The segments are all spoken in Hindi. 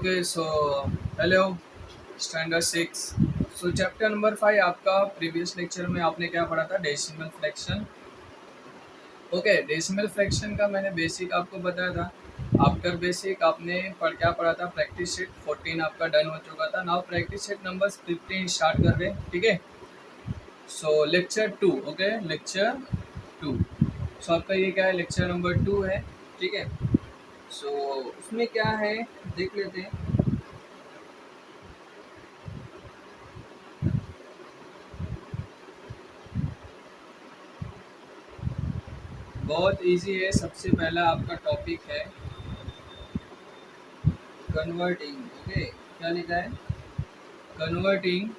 Okay so hello standard 6। सो चैप्टर नंबर 5 आपका प्रीवियस लेक्चर में आपने क्या पढ़ा था? Decimal fraction. Okay, decimal fraction का मैंने बेसिक आपको बताया था। आफ्टर बेसिक आपने क्या पढ़ा था? प्रैक्टिस शीट 14 आपका डन हो चुका था। Now practice sheet number 15 start कर रहे हैं, ठीक है। सो लेक्चर 2, ओके लेक्चर 2। सो आपका ये क्या है? लेक्चर नंबर 2 है, ठीक है। सो उसमें क्या है देख लेते हैं। बहुत इजी है। सबसे पहला आपका टॉपिक है कन्वर्टिंग। ओके, क्या लिखा है? Converting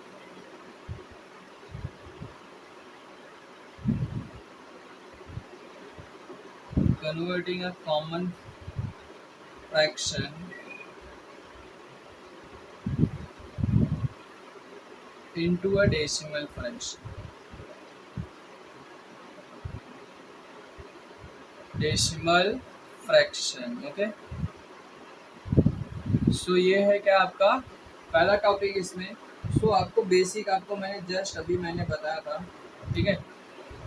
converting a common fraction into a decimal fraction. Decimal fraction, okay. So ये है क्या आपका पहला टॉपिक इसमें। सो आपको बेसिक आपको मैंने बताया था, ठीक है।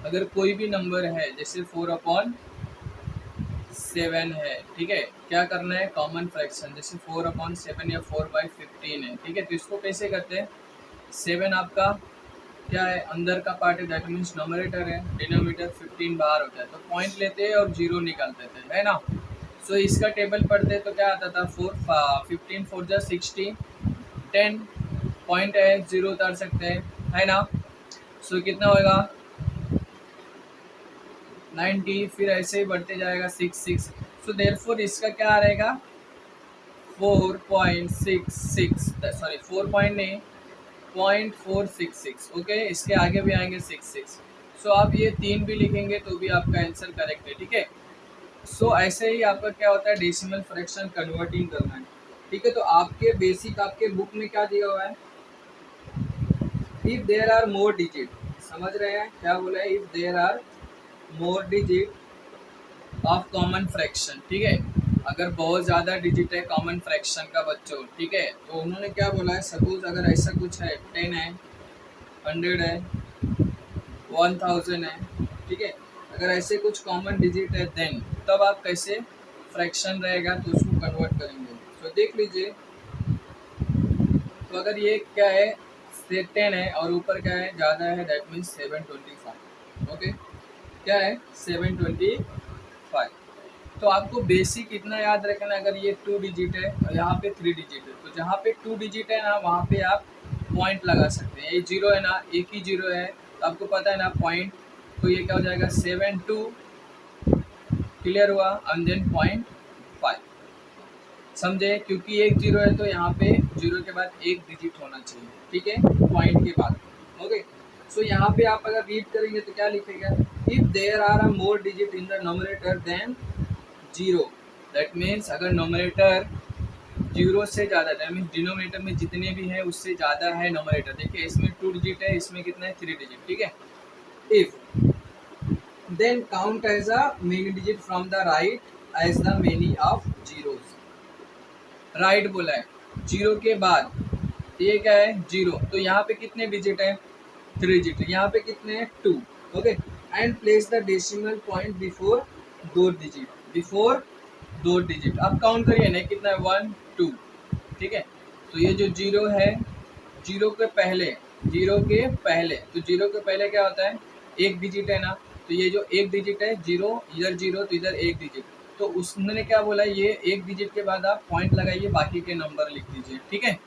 अगर कोई भी नंबर है जैसे 4/7 है, ठीक है, क्या करना है? Common fraction. जैसे 4/7 या 4/15 है, ठीक है। तो इसको कैसे करते हैं? 7 आपका क्या है? अंदर का पार्ट है, दैट मीन्स नोमिनेटर है, डिनोमिनेटर 15 बाहर होता है, तो पॉइंट लेते हैं और जीरो निकालते थे, है ना। सो इसका टेबल पढ़ते तो क्या आता था? 15 4 जा 60, 10 पॉइंट है, जीरो उतार सकते हैं, है ना। सो कितना होगा? 90, फिर ऐसे ही बढ़ते जाएगा 6 6। सो देयरफॉर इसका क्या रहेगा? 4.66, सॉरी 4 पॉइंट नहीं, 0.466, ओके। इसके आगे भी आएंगे 66। सो आप ये 3 भी लिखेंगे तो भी आपका आंसर करेक्ट है, ठीक है। सो ऐसे ही आपका क्या होता है? डेसिमल फ्रैक्शन कन्वर्टिंग करना है, ठीक है। तो आपके बेसिक आपके बुक में क्या दिया हुआ है? If there are more digit, समझ रहे हैं क्या बोला है? If there are more digit of common fraction, ठीक है। अगर बहुत ज़्यादा डिजिट है कॉमन फ्रैक्शन का बच्चों, ठीक है, तो उन्होंने क्या बोला है? सपोज अगर ऐसा कुछ है, 10 है, 100 है, 1000 है, ठीक है। अगर ऐसे कुछ कॉमन डिजिट है देन तब आप कैसे फ्रैक्शन रहेगा तो उसको कन्वर्ट करेंगे। तो देख लीजिए। तो अगर ये क्या है? 10 है और ऊपर क्या है? ज़्यादा है, दैट मीन्स 725, ओके। क्या है? 725। तो आपको बेसिक इतना याद रखना, अगर ये 2 डिजिट है और यहाँ पे 3 डिजिट है, तो जहाँ पे 2 डिजिट है ना वहाँ पे आप पॉइंट लगा सकते हैं। ये जीरो है ना, एक ही जीरो है, तो आपको पता है ना पॉइंट। तो ये क्या हो जाएगा? 7 2, क्लियर हुआ, एंड देन 0.5, समझे? क्योंकि एक जीरो है तो यहाँ पे जीरो के बाद एक डिजिट होना चाहिए, ठीक है, पॉइंट के बाद, ओके। सो यहाँ पे आप अगर रीड करेंगे तो क्या लिखेगा? If there are a more digit in the nominator then zero, that means अगर नोमिनेटर जीरो से ज़्यादा, दैट मीन्स डिनोमिनेटर में जितने भी है उससे ज़्यादा है नोमिनेटर। देखिए इसमें 2 डिजिट है, इसमें कितना है? 3 डिजिट, ठीक है। If then count as a many digit from the right as the many of zeros. Right बोला है, जीरो के बाद ये क्या है? जीरो। तो यहाँ पे कितने डिजिट है? 3 डिजिट। यहाँ पे कितने हैं? 2, okay. And place the decimal point before दो डिजिट, बिफोर दो डिजिट। अब काउंट करिए ना, कितना है? 1 2, ठीक है। तो ये जो जीरो है, जीरो के पहले, जीरो के पहले, तो जीरो के पहले क्या होता है? एक डिजिट है ना, तो ये जो एक डिजिट है, जीरो, इधर जीरो तो इधर एक डिजिट। तो उसने क्या बोला? ये एक डिजिट के बाद आप पॉइंट लगाइए, बाकी के नंबर लिख दीजिए, ठीक है।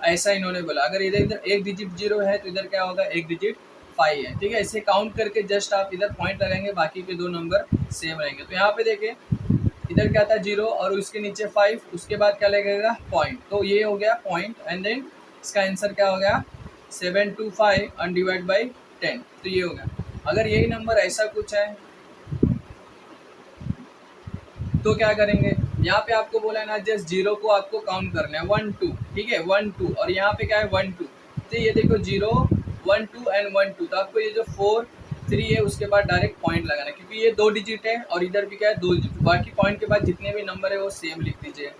ऐसा इन्होंने बोला। अगर इधर इधर एक डिजिट जीरो है तो इधर क्या होगा? एक डिजिट 5 है, ठीक है। ऐसे काउंट करके जस्ट आप इधर पॉइंट लगाएंगे, बाकी के दो नंबर सेम रहेंगे। तो यहाँ पे देखिए, इधर क्या था? जीरो और उसके नीचे 5, उसके बाद क्या लगेगा? पॉइंट। तो ये हो गया पॉइंट, एंड देन इसका आंसर क्या हो गया? 725 अनडिवाइड बाई 10, तो ये हो गया। अगर यही नंबर ऐसा कुछ है तो क्या करेंगे? यहाँ पे आपको बोला है ना, जस्ट जीरो को आपको काउंट करना है, 1 2, ठीक है, 1 2, और यहाँ पे क्या है? 1 2। तो ये देखो 0 1 2 एंड 1 2, तो आपको ये जो 4 3 है उसके बाद डायरेक्ट पॉइंट लगाना है, क्योंकि ये दो डिजिट है और इधर भी क्या है? दो डिजिट। बाकी पॉइंट के बाद जितने भी नंबर है वो सेम लिख दीजिए,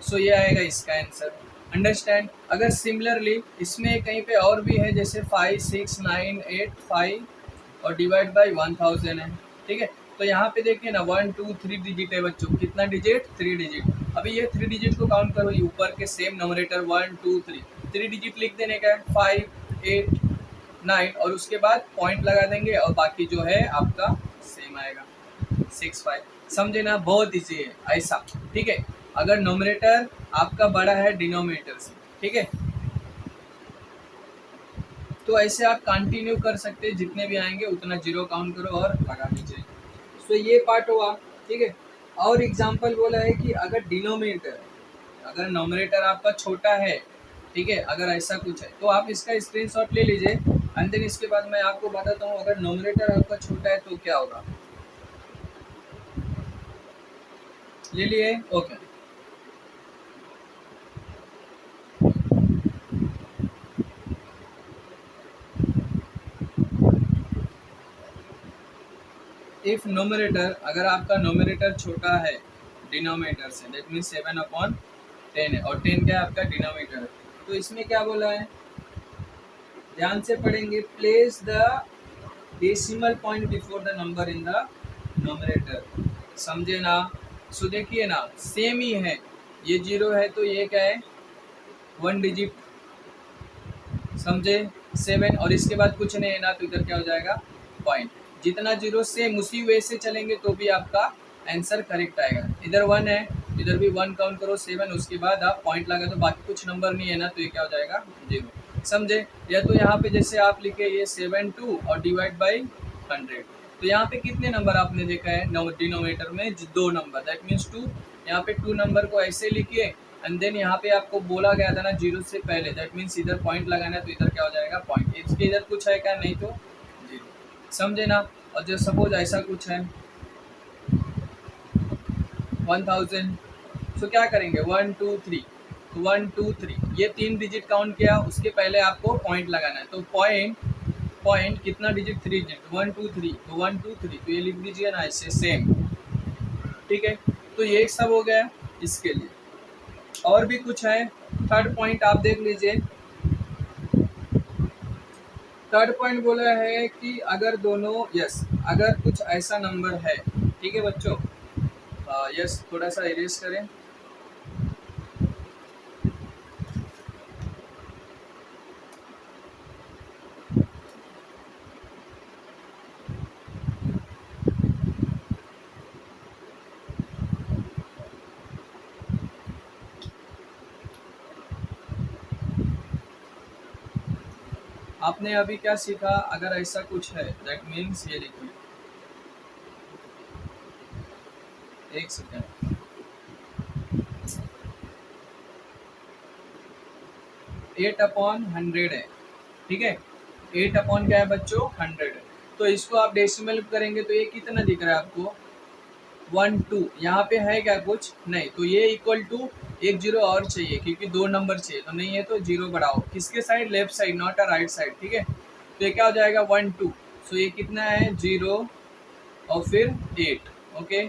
सो ये आएगा इसका आंसर। अंडरस्टैंड। अगर सिमिलरली इसमें कहीं पे और भी है, जैसे 5 6 9 8 5 और डिवाइड बाई 1000 है, ठीक है। तो यहाँ पे देखिए ना 1 2 3 डिजिट है बच्चों, कितना डिजिट, 3 डिजिट। अभी ये 3 डिजिट को काउंट करो, ऊपर के सेम नंबरेटर 1 2 3 डिजिट लिख देने का है, 5 8 9 और उसके बाद पॉइंट लगा देंगे और बाकी जो है आपका सेम आएगा 6 5। समझे ना, बहुत ईजी है ऐसा, ठीक है। अगर नोमिनेटर आपका बड़ा है डिनोमिनेटर से, ठीक है, तो ऐसे आप कंटिन्यू कर सकते हैं, जितने भी आएंगे उतना जीरो काउंट करो और लगा दीजिए। तो ये पार्ट हुआ, ठीक है। और एग्जांपल बोला है कि अगर डिनोमिनेटर, अगर नोमिनेटर आपका छोटा है, ठीक है, अगर ऐसा कुछ है तो आप इसका स्क्रीनशॉट ले लीजिए एंड देन इसके बाद मैं आपको बताता हूँ अगर नोमिनेटर आपका छोटा है तो क्या होगा। ले लिए, ओके। इफ नोमिनेटर, अगर आपका नोमिनेटर छोटा है डिनोमिनेटर से, दैट मीन्स 7/10 है और 10 क्या है आपका डिनोमिनेटर है, तो इसमें क्या बोला है, ध्यान से पढ़ेंगे। Place the decimal point before the number in the nominator. समझे ना। सो देखिए ना, सेम ही है, ये 0 है तो ये क्या है 1 डिजिट, समझे, 7 और इसके बाद कुछ नहीं है ना, तो इधर क्या हो जाएगा पॉइंट। जितना जीरो सेम उसी वे से चलेंगे तो भी आपका आंसर करेक्ट आएगा। इधर 1 है, इधर भी 1 काउंट करो, 7 उसके बाद आप पॉइंट लगा, तो बाकी कुछ नंबर नहीं है ना, तो ये क्या हो जाएगा 0। समझे। या तो यहाँ पे जैसे आप लिखे ये 7 2 और डिवाइड बाई 100, तो यहाँ पे कितने नंबर आपने देखा है डिनोमिनेटर में, 2 नंबर, दैट मीन्स 2। यहाँ पे 2 नंबर को ऐसे लिखिए एंड देन यहाँ पे आपको बोला गया था ना 0 से पहले, दैट मीन्स इधर पॉइंट लगाना है, तो इधर क्या हो जाएगा पॉइंट। इसके इधर कुछ है क्या, नहीं तो 0। समझे ना। और जो सपोज ऐसा कुछ है 1000, सो क्या करेंगे 1 2 3, 1 2 3 ये 3 डिजिट काउंट किया, उसके पहले आपको पॉइंट लगाना है, तो पॉइंट कितना डिजिट, 3 डिजिट, 1 2 3, तो 1 2 3 तो ये लिख दीजिए ना ऐसे सेम, ठीक है। तो ये सब हो गया इसके लिए। और भी कुछ है, थर्ड पॉइंट आप देख लीजिए। थर्ड पॉइंट बोला है कि अगर दोनों, यस, अगर कुछ ऐसा नंबर है, ठीक है बच्चों, यस थोड़ा सा इरेज करें। आपने अभी क्या सीखा, अगर ऐसा कुछ है दैट मीन्स ये लिखिए, एक सेकेंड, 8/100 है, ठीक है। 8 क्या है बच्चों 100 है, तो इसको आप डेसिमल करेंगे तो ये कितना दिख रहा है आपको 1 2, यहाँ पे है क्या कुछ नहीं, तो ये इक्वल टू एक जीरो और चाहिए क्योंकि 2 नंबर चाहिए, तो नहीं है तो 0 बढ़ाओ, किसके side, left side, not a right side, ठीक है। तो ये क्या हो जाएगा 1 2, सो ये कितना है 0 और फिर 8, ओके,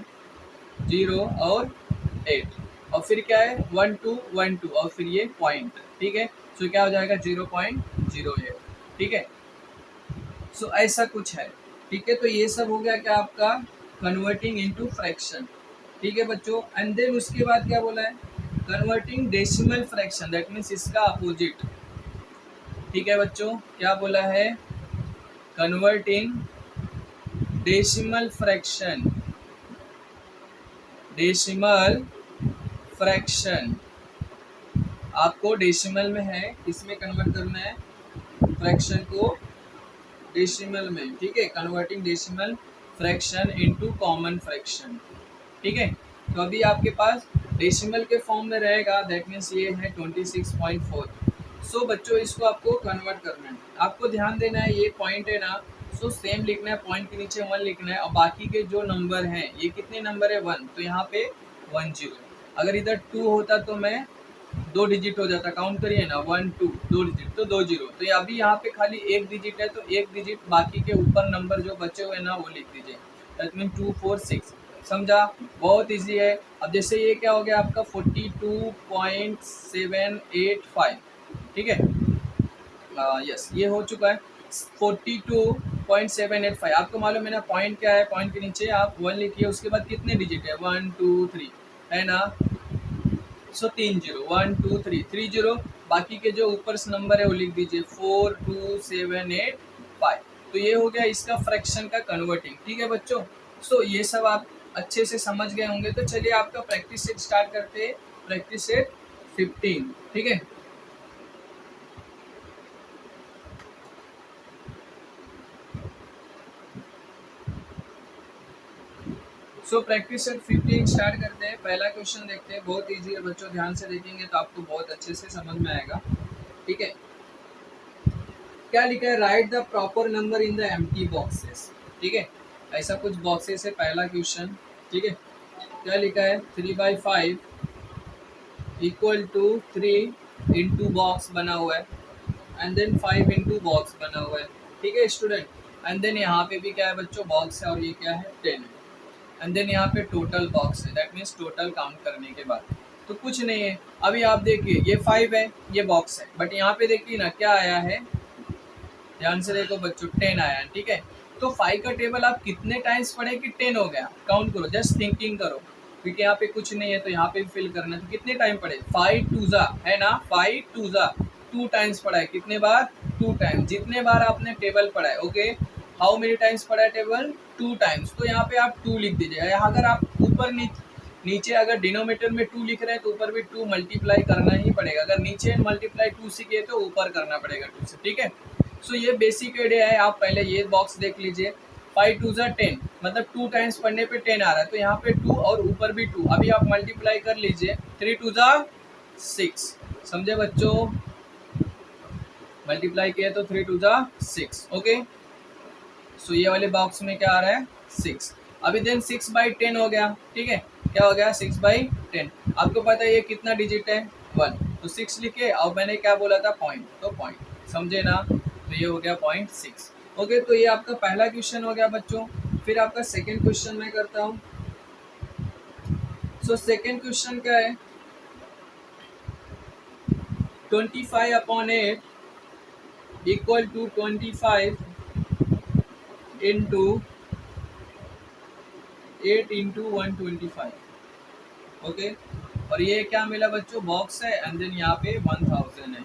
0 और 8 और फिर क्या है 1 2 1 2 और फिर ये पॉइंट, ठीक है। सो क्या हो जाएगा 0.08, ठीक है। सो ऐसा कुछ है, ठीक है। तो ये सब हो गया क्या आपका कन्वर्टिंग इनटू फ्रैक्शन, ठीक है बच्चों। एंड देन उसके बाद क्या बोला है, converting decimal fraction, that means इसका अपोजिट, ठीक है बच्चों। क्या बोला है, converting decimal fraction, decimal fraction आपको डेसिमल में है, इसमें कन्वर्ट करना है फ्रैक्शन को डेसिमल में, ठीक है। Converting decimal fraction into common fraction, ठीक है। तो अभी आपके पास डेसिमल के फॉर्म में रहेगा, दैट मीन्स ये है 26.4। सो बच्चों इसको आपको कन्वर्ट करना है, आपको ध्यान देना है ये पॉइंट है ना, सो सेम लिखना है, पॉइंट के नीचे 1 लिखना है और बाकी के जो नंबर हैं, ये कितने नंबर है 1, तो यहाँ पे 1 0। अगर इधर 2 होता तो मैं 2 डिजिट हो जाता, काउंट करिए ना 1 2 2 डिजिट तो 2 0, तो अभी यहाँ पे खाली 1 डिजिट है, तो 1 डिजिट बाकी के ऊपर नंबर जो बचे हुए ना वो लिख दीजिए, दैट मीन 2 4 6। समझा? बहुत इजी है। अब जैसे ये क्या हो गया आपका 42.785, ठीक है, यस ये हो चुका है 42.785। आपको मालूम है ना पॉइंट क्या है, पॉइंट के नीचे आप 1 लिखिए, उसके बाद कितने डिजिट है 1 2 3 है ना, सो 3 जीरो 1 2 3 3 जीरो, बाकी के जो ऊपर से नंबर है वो लिख दीजिए 42785। तो ये हो गया इसका फ्रैक्शन का कन्वर्टिंग, ठीक है बच्चों। सो ये सब आप अच्छे से समझ गए होंगे। तो चलिए आपका प्रैक्टिस सेट स्टार्ट करते हैं, प्रैक्टिस सेट 15, ठीक है। सो प्रैक्टिस सेट 15 स्टार्ट करते हैं। पहला क्वेश्चन देखते हैं, बहुत इजी है बच्चों, ध्यान से देखेंगे तो आपको बहुत अच्छे से समझ में आएगा, ठीक है। क्या लिखा है, right the proper number in the empty boxes, ठीक है। ऐसा कुछ बॉक्सेस है, पहला क्वेश्चन, ठीक है। क्या लिखा है 3/5 इक्वल टू 3 इंटू बॉक्स बना हुआ है, एंड देन 5 इंटू बॉक्स बना हुआ है, ठीक है स्टूडेंट। एंड देन यहाँ पे भी क्या है बच्चों, बॉक्स है, और ये क्या है 10 है। एंड देन यहाँ पे टोटल बॉक्स है, दैट मीन्स टोटल काउंट करने के बाद तो कुछ नहीं है। अभी आप देखिए ये 5 है, ये बॉक्स है, बट यहाँ पे देखिए ना क्या आया है, ध्यान से देखो बच्चों 10 आया है, ठीक है। तो 5 का टेबल आप कितने टाइम्स पढ़े कि 10 हो गया, काउंट करो, जस्ट थिंकिंग करो, क्योंकि यहाँ पे कुछ नहीं है तो यहाँ पे फिल करना है। तो कितने टाइम पढ़े, 5 टू ज़ा है ना, 5 टू ज़ा 2 टाइम्स पढ़ा है, कितने बार 2 टाइम, जितने बार आपने टेबल पढ़ा है, ओके। हाउ मेनी टाइम्स पढ़ा है टेबल, 2 टाइम्स, तो यहाँ पे आप 2 लिख दीजिए। अगर आप ऊपर नीचे अगर डिनोमीटर में 2 लिख रहे हैं तो ऊपर भी 2 मल्टीप्लाई करना ही पड़ेगा, अगर नीचे मल्टीप्लाई 2 से किए तो ऊपर करना पड़ेगा 2 से, ठीक है। सो ये बेसिक आइडिया है, आप पहले ये बॉक्स देख लीजिए, 5 टू ज़ा 10, मतलब 2 टाइम्स पढ़ने पे 10 आ रहा है, तो यहाँ पे 2 और ऊपर भी 2, अभी आप मल्टीप्लाई कर लीजिए, 3 टू ज़ा 6, समझे बच्चों, मल्टीप्लाई किया तो 3 टू ज़ा 6, ओके। सो ये वाले बॉक्स में क्या आ रहा है 6। अभी देन 6/10 हो गया, ठीक है, क्या हो गया 6/10। आपको पता है ये कितना डिजिट है 1, तो 6 लिखे, और मैंने क्या बोला था पॉइंट, तो पॉइंट, समझे ना, तो ये हो गया 0.6, ओके। तो ये आपका पहला क्वेश्चन हो गया बच्चों। फिर आपका सेकेंड क्वेश्चन मैं करता हूँ। सो सेकेंड क्वेश्चन क्या है, 25/8 equal to 25 into 8 into 125, okay. और ये क्या मिला बच्चों, बॉक्स है, एंड देन यहाँ पे 1000 है,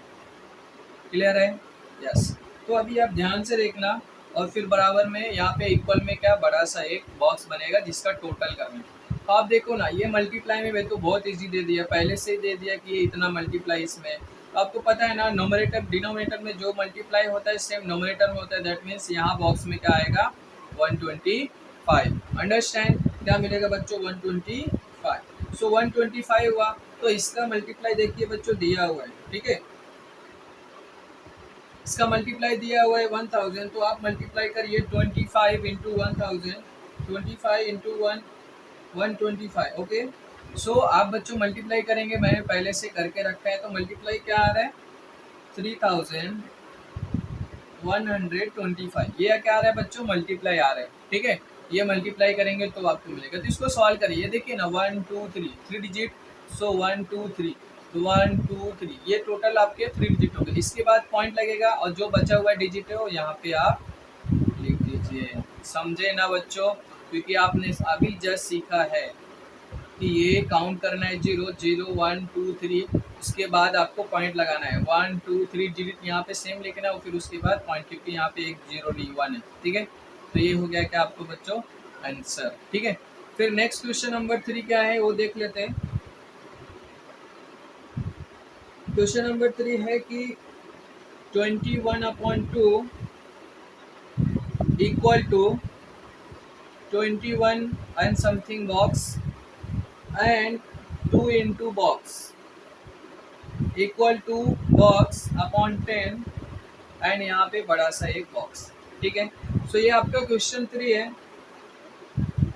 क्लियर है, यस। तो अभी आप ध्यान से देखना, और फिर बराबर में यहाँ पे इक्वल में क्या बड़ा सा एक बॉक्स बनेगा जिसका टोटल करना है। तो आप देखो ना, ये मल्टीप्लाई में मैं तो बहुत इजी दे दिया, पहले से ही दे दिया कि ये इतना मल्टीप्लाई इसमें, तो आपको पता है ना नोमरेटर डिनोमिनेटर में जो मल्टीप्लाई होता है सेम नोमरेटर में होता है, दैट मीन्स यहाँ बॉक्स में क्या आएगा 125, अंडरस्टैंड, क्या मिलेगा बच्चों 125। सो 125 हुआ, तो इसका मल्टीप्लाई देखिए बच्चों दिया हुआ है, ठीक है, इसका मल्टीप्लाई दिया हुआ है 1000, तो आप मल्टीप्लाई करिए 25 इंटू 1000, 25 इंटू 125, ओके। सो आप बच्चों मल्टीप्लाई करेंगे, मैंने पहले से करके रखा है, तो मल्टीप्लाई क्या आ रहा है 3125, ये क्या आ रहा है बच्चों, मल्टीप्लाई आ रहा है, ठीक है। ये मल्टीप्लाई करेंगे तो आपको मिलेगा, तो इसको सॉल्व करिए, देखिए ना 1 2 3 3 डिजिट, सो 1 2 3, तो 1 2 3, ये टोटल आपके 3 डिजिट हो गए। इसके बाद पॉइंट लगेगा, और जो बचा हुआ डिजिट है वो यहाँ पे आप लिख दीजिए, समझे ना बच्चों, क्योंकि आपने अभी जस्ट सीखा है कि ये काउंट करना है 0 0 1 2 3, उसके बाद आपको पॉइंट लगाना है 1 2 3 डिजिट यहाँ पे सेम लिखना है, और फिर उसके बाद पॉइंट, क्योंकि यहाँ पे एक 0 डी 1 है, ठीक है। तो ये हो गया क्या आपको बच्चों आंसर, ठीक है। फिर नेक्स्ट क्वेश्चन नंबर 3 क्या है वो देख लेते हैं। क्वेश्चन नंबर 3 है कि 21/2 equal to 21 and something box and 2 into box equal to box upon 10, and यहाँ पे बड़ा सा एक बॉक्स, ठीक है। सो ये आपका क्वेश्चन 3 है।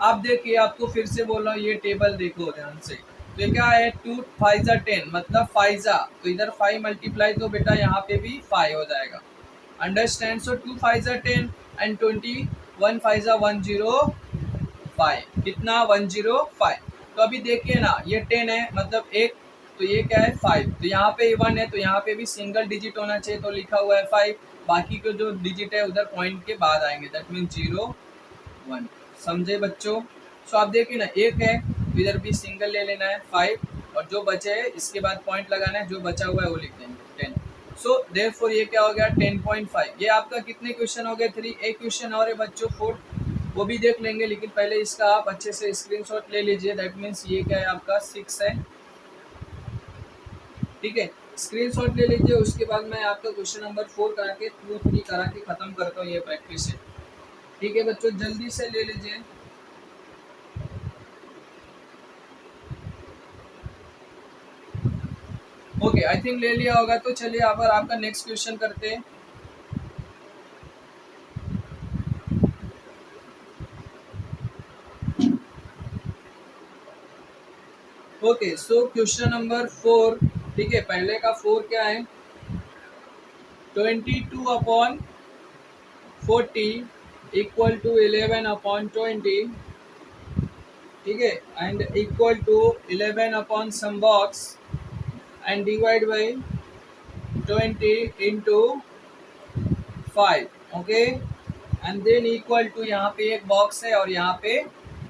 आप देखिए, आपको फिर से बोल रहा हूँ, ये टेबल देखो ध्यान से, तो ये क्या है 2 5 ज़ा 10, मतलब 5 ज़ा, तो इधर 5 मल्टीप्लाई, तो बेटा यहाँ पे भी 5 हो जाएगा, अंडरस्टैंड। सो 2 5 ज़ा 10 एंड 21 5 ज़ा 105, 5, कितना 105। तो अभी देखिए ना, ये 10 है मतलब एक, तो ये क्या है 5, तो यहाँ पे 1 है तो यहाँ पे भी सिंगल डिजिट होना चाहिए, तो लिखा हुआ है 5। बाकी के जो डिजिट है उधर पॉइंट के बाद आएंगे, दैट मीन 0 1। समझे बच्चों? सो आप देखिए ना, एक है तो इधर भी सिंगल ले लेना है 5, और जो बचे है इसके बाद पॉइंट लगाना है, जो बचा हुआ है वो लिख देंगे 10। सो देयरफॉर ये क्या हो गया 10.5। ये आपका कितने क्वेश्चन हो गए 3। एक क्वेश्चन और है बच्चों 4, वो भी देख लेंगे, लेकिन पहले इसका आप अच्छे से स्क्रीनशॉट ले लीजिए। दैट मीन्स ये क्या है आपका 6 है, ठीक है, स्क्रीनशॉट ले लीजिए। उसके बाद मैं आपका क्वेश्चन नंबर 4 करा के 2 3 करा के खत्म करता हूँ, ये प्रैक्टिस है, ठीक है बच्चों, जल्दी से ले लीजिए। ओके, आई थिंक ले लिया होगा, तो चलिए अब आपका नेक्स्ट क्वेश्चन करते हैं। ओके, सो क्वेश्चन नंबर 4, ठीक है, पहले का 4 क्या है, 22/40 इक्वल टू 11/20, ठीक है, and equal to 11 upon some box and divide by 20 into 5, okay, and then equal to यहाँ पे एक बॉक्स है और यहाँ पे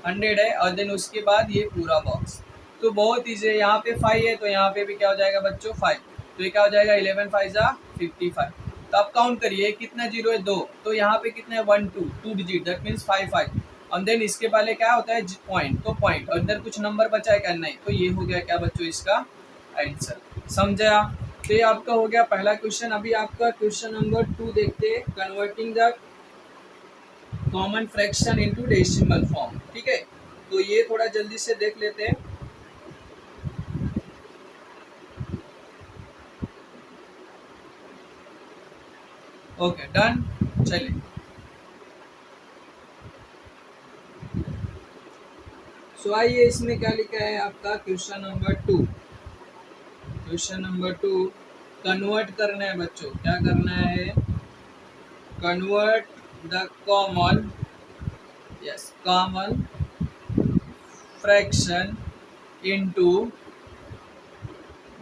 100 है, और देन उसके बाद ये पूरा बॉक्स। तो बहुत ईजी है, यहाँ पे 5 है तो यहाँ पे भी क्या हो जाएगा बच्चों 5, तो ये क्या हो जाएगा 11 5 जा 55। तो आप काउंट करिए कितना जीरो है 2, तो यहाँ पे कितना है 1 2 डिजिट, दैट मीन्स 5 5, और देन इसके पहले क्या होता है पॉइंट, तो पॉइंट, और इधर कुछ नंबर बचा है क्या, नहीं, तो ये हो गया क्या बच्चों इसका आंसर। समझा? तो ये आपका हो गया पहला क्वेश्चन। अभी आपका क्वेश्चन नंबर 2 देखते हैं, converting the common fraction into decimal form, ठीक है, तो ये थोड़ा जल्दी से देख लेते हैं। ओके डन, चलिए। सो आइए, इसमें क्या लिखा है आपका question number 2। Question number 2 convert करना है बच्चों, क्या करना है, convert the common, yes, common fraction into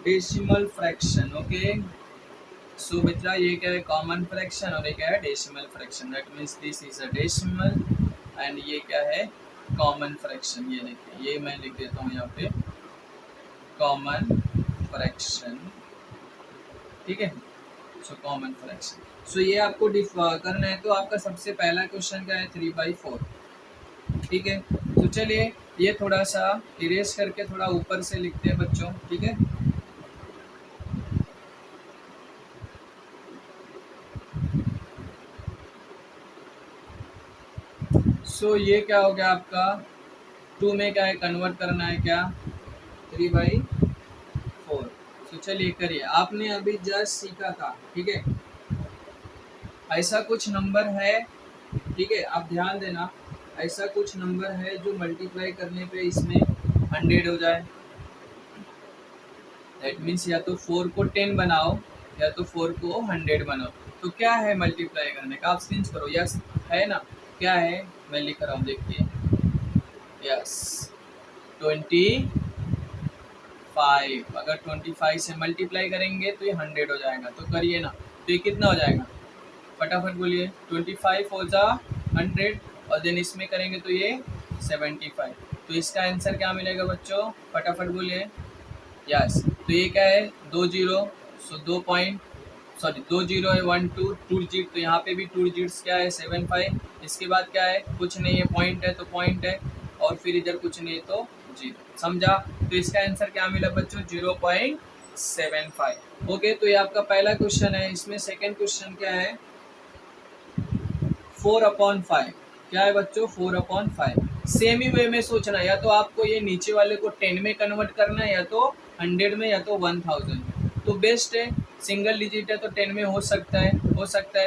decimal fraction, okay. So बेटा ये क्या है कॉमन फ्रैक्शन और ये क्या है decimal fraction, that means this is a decimal and ये क्या है कॉमन फ्रैक्शन। ये देखिए, ये मैं लिख देता हूँ यहाँ पे कॉमन फ्रैक्शन, ठीक है, सो कॉमन फ्रैक्शन। सो ये आपको करना है, तो आपका सबसे पहला क्वेश्चन क्या है 3/4, ठीक है। तो चलिए ये थोड़ा सा इरेज करके थोड़ा ऊपर से लिखते हैं बच्चों, ठीक है। सो ये क्या हो गया आपका 2 में क्या है कन्वर्ट करना है क्या 3/4। तो चलिए करिए, आपने अभी जस्ट सीखा था, ठीक है, ऐसा कुछ नंबर है, ठीक है, आप ध्यान देना, ऐसा कुछ नंबर है जो मल्टीप्लाई करने पे इसमें 100 हो जाए, दैट मीन्स या तो 4 को 10 बनाओ या तो 4 को 100 बनाओ। तो क्या है मल्टीप्लाई करने का, आप सींच करो, यस है ना, क्या है मैं लिख रहा हूँ देखिए, यस 25, अगर 25 से मल्टीप्लाई करेंगे तो ये 100 हो जाएगा, तो करिए ना, तो ये कितना हो जाएगा फटाफट बोलिए, 25 हो जा 100 और देन इसमें करेंगे तो ये 75, तो इसका आंसर क्या मिलेगा बच्चों फटाफट बोलिए, यस। तो ये क्या है 2 जीरो, सो 2 पॉइंट, सॉरी 2 जीरो है 1 2 2 डिजिट, तो यहाँ पे भी 2 डिजिट्स क्या है 75, इसके बाद क्या है कुछ नहीं है पॉइंट है तो पॉइंट है, और फिर इधर कुछ नहीं है तो 0, समझा। तो इसका आंसर क्या मिला बच्चों 0.75। ओके, तो ये आपका पहला क्वेश्चन है। इसमें सेकेंड क्वेश्चन क्या है 4/5, क्या है बच्चों 4/5। सेम ही वे में सोचना, या तो आपको ये नीचे वाले को 10 में कन्वर्ट करना है, या तो 100 में, या तो 1000, तो बेस्ट है, सिंगल डिजिट है तो 10 में हो सकता है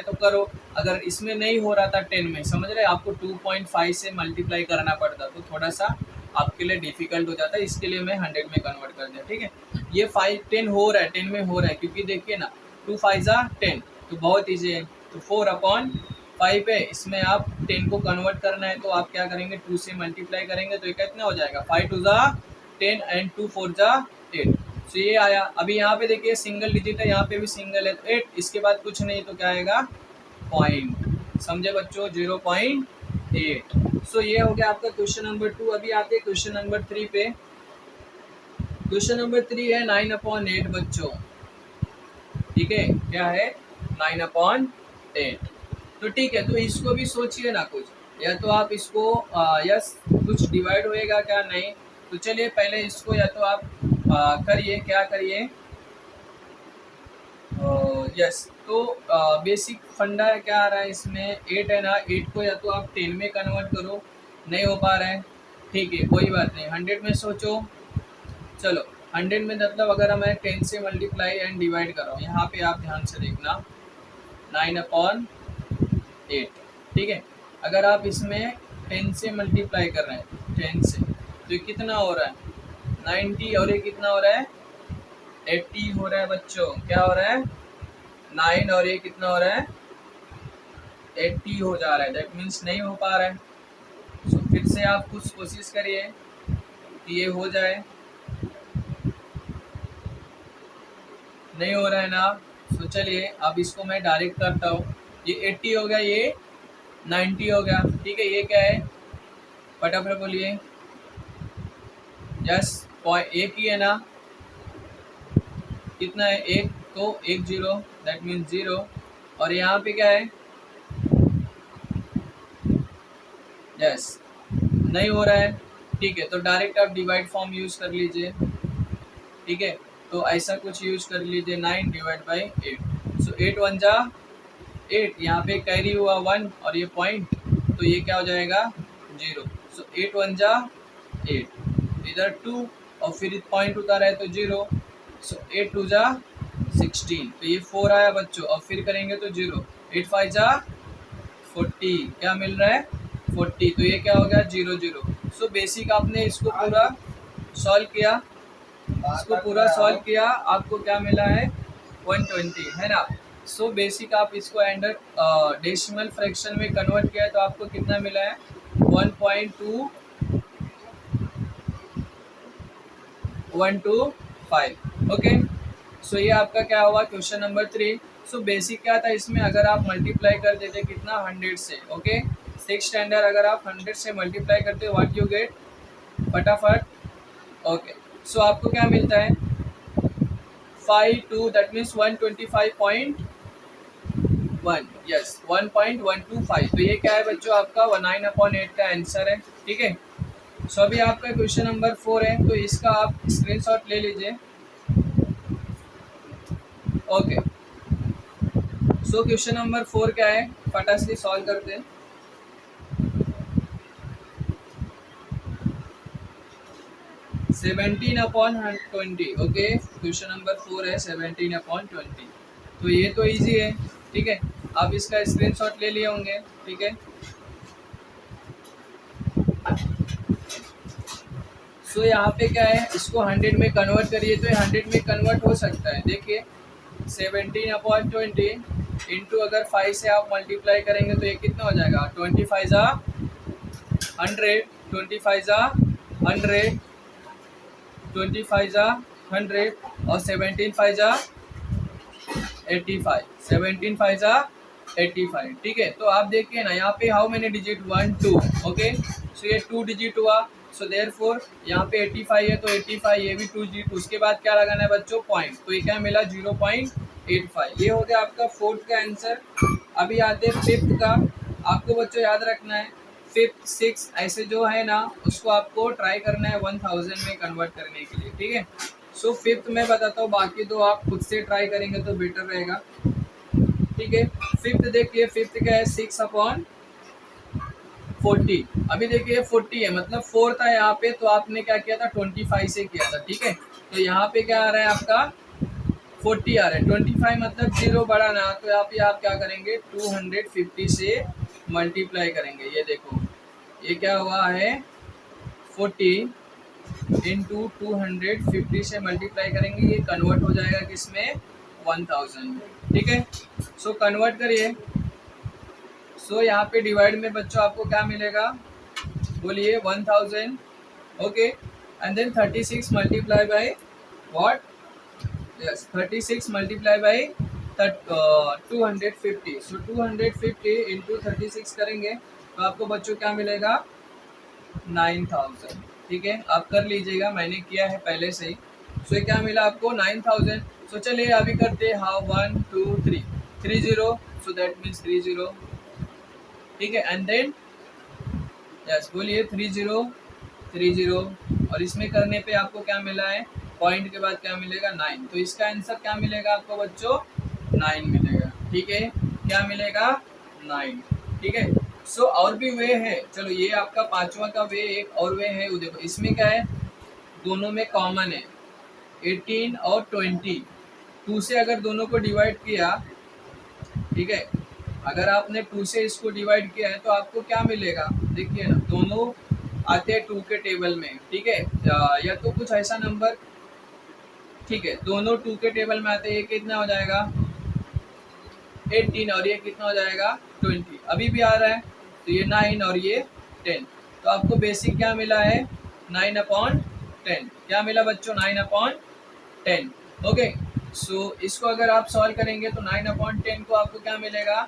तो करो। अगर इसमें नहीं हो रहा था 10 में, समझ रहे, आपको 2.5 से मल्टीप्लाई करना पड़ता तो थोड़ा सा आपके लिए डिफिकल्ट हो जाता है, इसके लिए मैं 100 में कन्वर्ट कर दिया, ठीक है। ये 10 हो रहा है, 10 में हो रहा है, क्योंकि देखिए ना 2 5 10, तो बहुत ईजी है, तो 4/5 5 है, इसमें आप 10 को कन्वर्ट करना है तो आप क्या करेंगे, 2 से मल्टीप्लाई करेंगे तो ये कितना हो जाएगा, 5 2 जा 10 एंड 2 4 जा 8। तो ये आया। अभी यहाँ पे देखिए सिंगल डिजिट है, यहाँ पे भी सिंगल है तो 8, इसके बाद कुछ नहीं तो क्या आएगा, पॉइंट। समझे बच्चों, 0.8। सो ये हो गया आपका क्वेश्चन नंबर 2। अभी आते हैं क्वेश्चन नंबर 3 पे। क्वेश्चन नंबर 3 है 9/8 बच्चों, ठीक है, क्या है 9/8। तो ठीक है, तो इसको भी सोचिए ना कुछ, या तो आप इसको यस कुछ डिवाइड होएगा क्या, नहीं। तो चलिए पहले इसको या तो आप करिए, क्या करिए, यस। तो बेसिक फंडा क्या आ रहा है इसमें, 8 है ना, 8 को या तो आप 10 में कन्वर्ट करो, नहीं हो पा रहा है, ठीक है कोई बात नहीं, 100 में सोचो। चलो 100 में मतलब अगर मैं 10 से मल्टीप्लाई एंड डिवाइड कर रहा हूँ, यहाँ पे आप ध्यान से देखना 9/8, ठीक है। अगर आप इसमें 10 से मल्टीप्लाई कर रहे हैं 10 से, तो ये कितना हो रहा है 90, और ये कितना हो रहा है 80 हो रहा है बच्चों। क्या हो रहा है 9 और ये कितना हो रहा है 80 हो जा रहा है, दैट मीन्स नहीं हो पा रहा है। सो फिर से आप कुछ कोशिश करिए कि ये हो जाए, नहीं हो रहा है ना। सो चलिए अब इसको मैं डायरेक्ट करता हूँ, ये 80 हो गया, ये 90 हो गया, ठीक है। ये क्या है, फटाफट बोलिए, यस एक ही है ना, कितना है, एक, तो 1 0 दैट मीन्स 0, और यहाँ पे क्या है, यस नहीं हो रहा है, ठीक है। तो डायरेक्ट आप डिवाइड फॉर्म यूज कर लीजिए, ठीक है। तो ऐसा कुछ यूज कर लीजिए, 9/8। सो 8 1 जा 8, यहाँ पे कैरी हुआ 1 और ये पॉइंट, तो ये क्या हो जाएगा 0। सो 8 1 जा 8, इधर 2 और फिर पॉइंट उतारा है तो 0। सो 8 2 जा 16, तो ये 4 आया बच्चों, और फिर करेंगे तो 0। 8 5 जा 40, क्या मिल रहा है 40, तो ये क्या हो गया 0 0। सो बेसिक आपने इसको पूरा सॉल्व किया, इसको पूरा सॉल्व किया, आपको क्या मिला है 120, है ना। सो बेसिक आप इसको एंडर डेसिमल फ्रैक्शन में कन्वर्ट किया है तो आपको कितना मिला है 1.2125, ओके। सो ये आपका क्या हुआ क्वेश्चन नंबर 3। सो बेसिक क्या था इसमें, अगर आप मल्टीप्लाई कर देते कितना 100 से, ओके, 6 स्टैंडर्ड, अगर आप 100 से मल्टीप्लाई करते हो व्हाट यू गेट, फटाफट, ओके। सो आपको क्या मिलता है 5 2 दैट मीन्स 125.1, यस 1.125। तो ये क्या है बच्चों, आपका 9/8 का आंसर है, ठीक है। सो अभी आपका क्वेश्चन नंबर 4 है, तो इसका आप स्क्रीनशॉट ले लीजिए, ओके। सो क्वेश्चन नंबर 4 क्या है, फटाफट से सॉल्व करते हैं। 17/20, ओके। क्वेश्चन नंबर 4 है 17/20, तो ये तो इजी है, ठीक है। आप इसका स्क्रीनशॉट ले लिए होंगे, ठीक है। सो यहाँ पे क्या है, इसको 100 में कन्वर्ट करिए तो ये 100 में कन्वर्ट हो सकता है। देखिए 17/20 इंटू अगर 5 से आप मल्टीप्लाई करेंगे तो ये कितना हो जाएगा 25 जा 100, 25 जा 100, 25 जा 100, और 17 5 जा 85, 17 5 जा 85, ठीक है। तो आप देखिए ना यहाँ पे how many digit 1 2, okay. So ये 2 डिजिट हुआ, सो देयरफॉर यहाँ पे 85 है तो 85, ये भी 2 डिजिट, उसके बाद क्या लगाना है बच्चों पॉइंट, तो ये क्या मिला 0.85। ये हो गया आपका 4th का आंसर। अभी आते हैं 5th का। आपको बच्चों याद रखना है 5th 6 ऐसे जो है ना, उसको आपको ट्राई करना है 1000 में कन्वर्ट करने के लिए, ठीक है। सो 5th मैं बताता हूँ, बाकी तो आप खुद से ट्राई करेंगे तो बेटर रहेगा, ठीक है। 5th देखिए, 5th क्या है 6/40। अभी देखिए 40 है, मतलब 4 था यहाँ पे, तो आपने क्या किया था 25 से किया था, ठीक है। तो यहाँ पे क्या आ रहा है आपका 40 आ रहा है, 25 मतलब 0 बड़ा ना, तो यहाँ पे आप क्या करेंगे 250 से मल्टीप्लाई करेंगे। ये देखो ये क्या हुआ है 40 इंटू 250 से मल्टीप्लाई करेंगे, ये कन्वर्ट हो जाएगा किसमें 1000 में, ठीक है। सो कन्वर्ट करिए, सो यहाँ पे डिवाइड में बच्चों आपको क्या मिलेगा, बोलिए 1000, okay, and then 36 multiply by what, yes 36 multiply by 250। So 250 इंटू 36 करेंगे तो आपको बच्चों क्या मिलेगा, 9000। ठीक है, आप कर लीजिएगा, मैंने किया है पहले से ही। सो ये क्या मिला आपको, 9000। सो चलिए अभी करते हैं हाउ 1 2 3 30, सो दैट मीन्स 30, ठीक है, एंड देन यस बोलिए 30 और इसमें करने पे आपको क्या मिला है, पॉइंट के बाद क्या मिलेगा, 9। तो इसका आंसर क्या मिलेगा आपको बच्चों, 9 मिलेगा। ठीक है, क्या मिलेगा, 9। ठीक है, सो और भी वे है, चलो ये आपका पांचवा का वे, एक और वे है, वो देखो इसमें क्या है, दोनों में कॉमन है 18 और 20। 2 से अगर दोनों को डिवाइड किया, ठीक है, अगर आपने 2 से इसको डिवाइड किया है तो आपको क्या मिलेगा, देखिए ना, दोनों आते हैं 2 के टेबल में। ठीक है, या तो कुछ ऐसा नंबर, ठीक है, दोनों 2 के टेबल में आते हैं, ये कितना हो जाएगा 18 और ये कितना हो जाएगा 20, अभी भी आ रहा है, तो ये 9 और ये 10। तो आपको बेसिक क्या मिला है, 9/10। क्या मिला बच्चों, 9/10। ओके, सो इसको अगर आप सॉल्व करेंगे तो 9/10 को आपको क्या मिलेगा,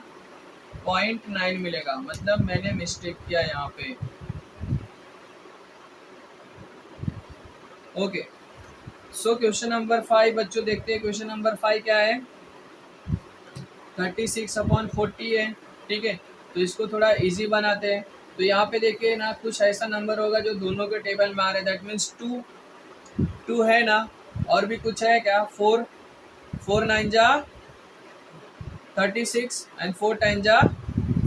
0.9 मिलेगा। मतलब मैंने मिस्टेक किया यहाँ पे। ओके, सो क्वेश्चन नंबर 5 बच्चों देखते हैं। क्वेश्चन नंबर 5 क्या है, 36/40 है। ठीक है, तो इसको थोड़ा इजी बनाते हैं। तो यहाँ पे देखिए ना, कुछ ऐसा नंबर होगा जो दोनों के टेबल में आ रहा है, दैट मीन्स 2 है ना, और भी कुछ है क्या, 4 9 जा 36 एंड 4 10 जा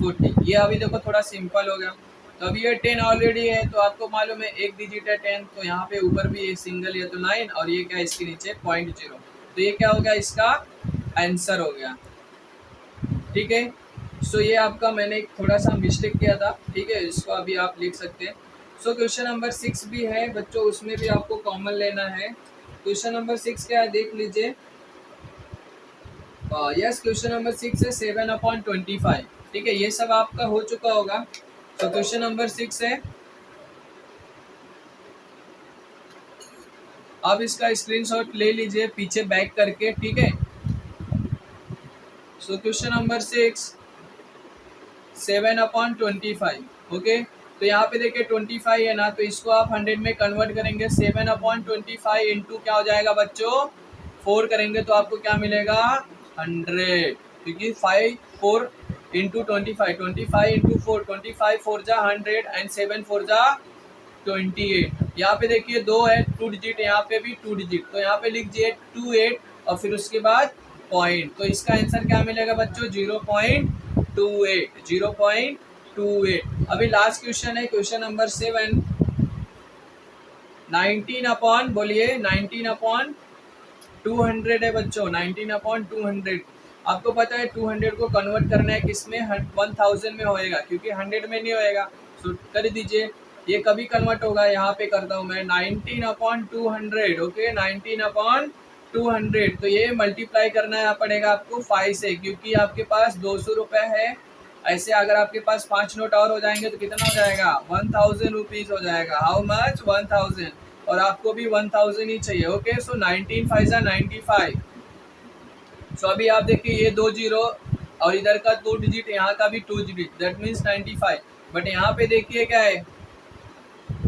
40। ये अभी देखो थोड़ा सिंपल हो गया। तो अभी ये 10 ऑलरेडी है, तो आपको मालूम है एक डिजिट है 10, तो यहाँ पे ऊपर भी ये सिंगल, ये तो 9 और ये क्या इसके नीचे 0.0। तो ये क्या हो गया, इसका आंसर हो गया। ठीक है, सो ये आपका मैंने थोड़ा सा मिस्टेक किया था। ठीक है, इसको अभी आप लिख सकते हैं। सो क्वेश्चन नंबर 6 भी है बच्चों, उसमें भी आपको कॉमन लेना है। क्वेश्चन नंबर 6 क्या है देख लीजिए। यस, क्वेश्चन नंबर 6 है 7/25। ठीक है, ये सब आपका हो चुका होगा। तो क्वेश्चन नंबर 6 है, आप इसका स्क्रीनशॉट ले लीजिए पीछे बैक करके। ठीक है, सो क्वेश्चन नंबर 6 7/25। ओके, तो यहाँ पे देखिए 25 है ना, तो इसको आप 100 में कन्वर्ट करेंगे। 7/25 इंटू क्या हो जाएगा बच्चों, 4 करेंगे तो आपको क्या मिलेगा, 100। क्योंकि 5 4 इंटू 25, 25 इंटू 4, 25 4 जा 100 एंड 7 4 जा 28। यहाँ पे देखिए 2 है 2 डिजिट, यहाँ पे भी 2 डिजिट, तो यहाँ पे लिख दिए 28 और फिर उसके बाद पॉइंट। तो इसका आंसर क्या मिलेगा बच्चों, 0.28, 0.28। अभी लास्ट क्वेश्चन है, क्वेश्चन नंबर 7, 19 अपॉन, बोलिए 19/200 है बच्चों, 19/200। आपको पता है 200 को कन्वर्ट करना है किसमें, 1000 में होएगा, क्योंकि 100 में नहीं होएगा। सो कर दीजिए, ये कभी कन्वर्ट होगा, यहाँ पे करता हूँ मैं 19/200। ओके, 19/200। तो ये मल्टीप्लाई करना पड़ेगा आपको 5 से, क्योंकि आपके पास 200 रुपये है। ऐसे अगर आपके पास 5 नोट और हो जाएंगे तो कितना हो जाएगा, 1000 रुपीज हो जाएगा। हाउ मच, 1000, और आपको भी 1000 ही चाहिए। ओके, सो 19 5 जा 95। सो अभी आप देखिए ये 2 जीरो और इधर का 2 डिजिट, यहाँ का भी 2 डिजिट, दैट मीन्स 95। बट यहाँ पे देखिए क्या है,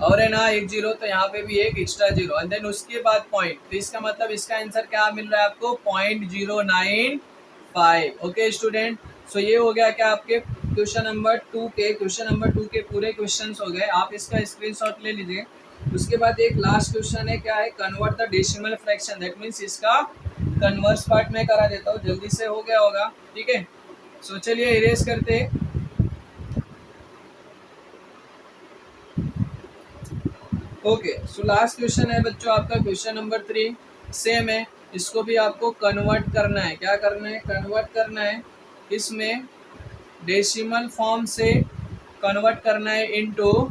और है ना 1 जीरो, तो यहाँ पे भी एक एक्स्ट्रा जीरो एंड देन उसके बाद पॉइंट। तो इसका मतलब इसका आंसर क्या मिल रहा है आपको, 0.095। ओके स्टूडेंट, सो ये हो गया क्या आपके क्वेश्चन नंबर 2 के, क्वेश्चन नंबर 2 के पूरे क्वेश्चंस हो गए। आप इसका स्क्रीनशॉट ले लीजिए। उसके बाद एक लास्ट क्वेश्चन है, क्या है, convert the decimal fraction, that means इसका कन्वर्स पार्ट में करा देता हूँ, जल्दी से हो गया होगा। ठीक है, सो चलिए इरेज करते। ओके, सो लास्ट क्वेश्चन है बच्चों आपका क्वेश्चन नंबर 3, सेम है, इसको भी आपको कन्वर्ट करना है। क्या करना है, कन्वर्ट करना है, इसमें डेसिमल फॉर्म से कन्वर्ट करना है इनटू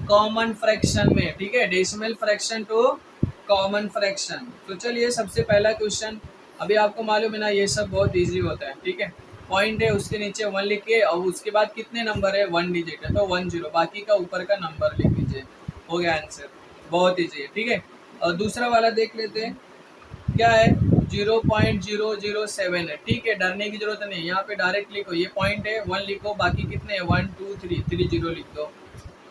कॉमन फ्रैक्शन में। ठीक है, decimal fraction to common fraction. तो चलिए सबसे पहला क्वेश्चन, अभी आपको मालूम है ना ये सब बहुत इजी होता है। ठीक है, पॉइंट है उसके नीचे 1 लिख के और उसके बाद कितने नंबर है, 1 डिजिट है तो 10, बाकी का ऊपर का नंबर लिख दीजिए, हो गया आंसर। बहुत ईजी है, ठीक है। और दूसरा वाला देख लेते हैं, क्या है 0.007 है, ठीक है, डरने की जरूरत नहीं, यहाँ पे डायरेक्ट लिखो, ये पॉइंट है 1 लिखो, बाकी कितने हैं 1 2 3 3 0 लिख दो,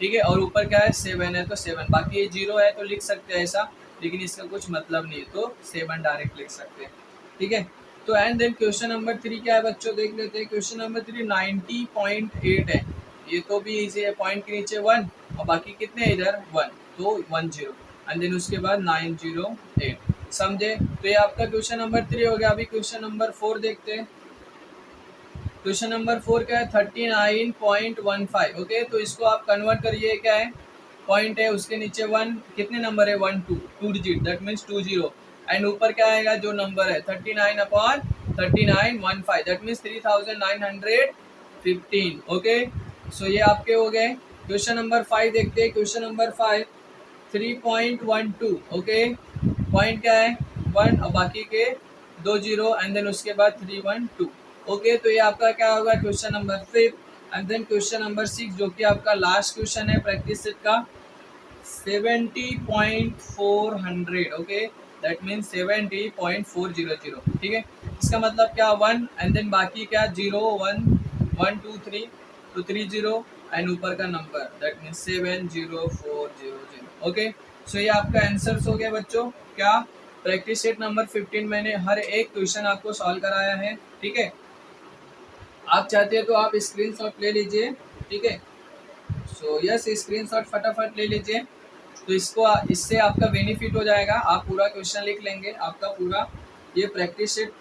ठीक है। और ऊपर क्या है 7 है तो 7, बाकी ये 0 है तो लिख सकते हैं ऐसा, लेकिन इसका कुछ मतलब नहीं है तो 7 डायरेक्ट लिख सकते हैं, ठीक है। तो एंड देन क्वेश्चन नंबर 3 क्या है बच्चों, देख लेते हैं। क्वेश्चन नंबर 3 90.8 है, ये तो भी इजी है, पॉइंट के नीचे 1 और बाकी कितने हैं इधर 1, तो 10 एंड देन उसके बाद 908, समझे। तो ये आपका क्वेश्चन नंबर 3 हो गया। अभी क्वेश्चन नंबर 4 देखते हैं। क्वेश्चन नंबर 4 क्या है 39.15, ओके। तो इसको आप कन्वर्ट करिए, क्या है पॉइंट है उसके नीचे 1, कितने नंबर है 1 2 डिजिट, दैट मीन्स 20 एंड ऊपर क्या आएगा जो नंबर है 39/3915, दैट मीन्स 3915, ओके। सो ये आपके हो गए। क्वेश्चन नंबर 5 देखते हैं। Question number 5 3.12, okay. पॉइंट क्या है 1 और बाकी के 2 0 एंड देन उसके बाद 312, ओके। तो ये आपका क्या होगा question number 5 and then question number 6 जो कि आपका लास्ट क्वेश्चन है प्रैक्टिस सेट का 70.400, ओके, दैट मीन्स 70.400, ठीक है। इसका मतलब क्या 1 एंड देन बाकी क्या 0 1 1 2 3 तो 30 एंड ऊपर का number that means 70400, okay. So ये आपका आंसर्स हो गया बच्चों। क्या प्रैक्टिस सेट नंबर 15 मैंने हर एक क्वेश्चन आपको सॉल्व कराया है, ठीक है। आप चाहते हैं तो आप स्क्रीनशॉट ले लीजिए, ठीक है। सो यस, स्क्रीनशॉट फटाफट ले लीजिए, तो इससे आपका बेनिफिट हो जाएगा, आप पूरा क्वेश्चन लिख लेंगे, आपका पूरा ये प्रैक्टिस सेट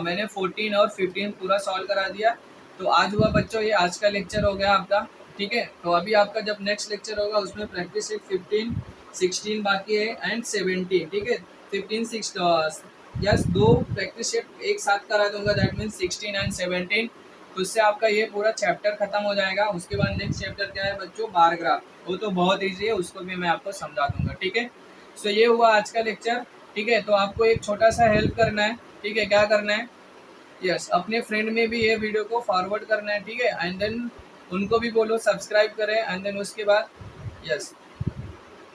मैंने 14 और 15 पूरा सॉल्व करा दिया। तो आज हुआ बच्चों ये आज का लेक्चर हो गया आपका, ठीक है। तो अभी आपका जब नेक्स्ट लेक्चर होगा उसमें प्रैक्टिस सेट 15 16 बाकी है एंड 17, ठीक है। 15 6 यस, 2 प्रैक्टिस सेट एक साथ करा दूंगा, दैट मीन्स 16 एंड 17, तो इससे आपका ये पूरा चैप्टर खत्म हो जाएगा। उसके बाद नेक्स्ट चैप्टर क्या है बच्चों, बार ग्राफ, वो तो बहुत ईजी है, उसको भी मैं आपको समझा दूंगा, ठीक है। सो ये हुआ आज का लेक्चर, ठीक है। तो आपको एक छोटा सा हेल्प करना है, ठीक है, क्या करना है, यस, अपने फ्रेंड में भी ये वीडियो को फॉरवर्ड करना है, ठीक है, एंड देन उनको भी बोलो सब्सक्राइब करें एंड देन उसके बाद यस,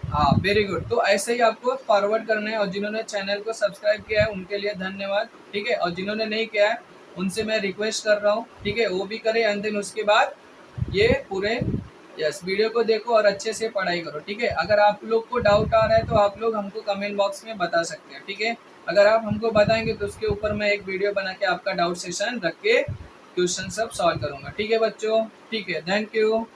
हाँ वेरी गुड। तो ऐसे ही आपको फॉरवर्ड करना है, और जिन्होंने चैनल को सब्सक्राइब किया है उनके लिए धन्यवाद, ठीक है, और जिन्होंने नहीं किया है उनसे मैं रिक्वेस्ट कर रहा हूँ, ठीक है, वो भी करें एंड देन उसके बाद ये पूरे यस वीडियो को देखो और अच्छे से पढ़ाई करो, ठीक है। अगर आप लोग को डाउट आ रहा है तो आप लोग हमको कमेंट बॉक्स में बता सकते हैं, ठीक है। अगर आप हमको बताएंगे तो उसके ऊपर मैं एक वीडियो बना के आपका डाउट सेशन रख के क्वेश्चन सब सॉल्व करूंगा, ठीक है बच्चों, ठीक है, थैंक यू।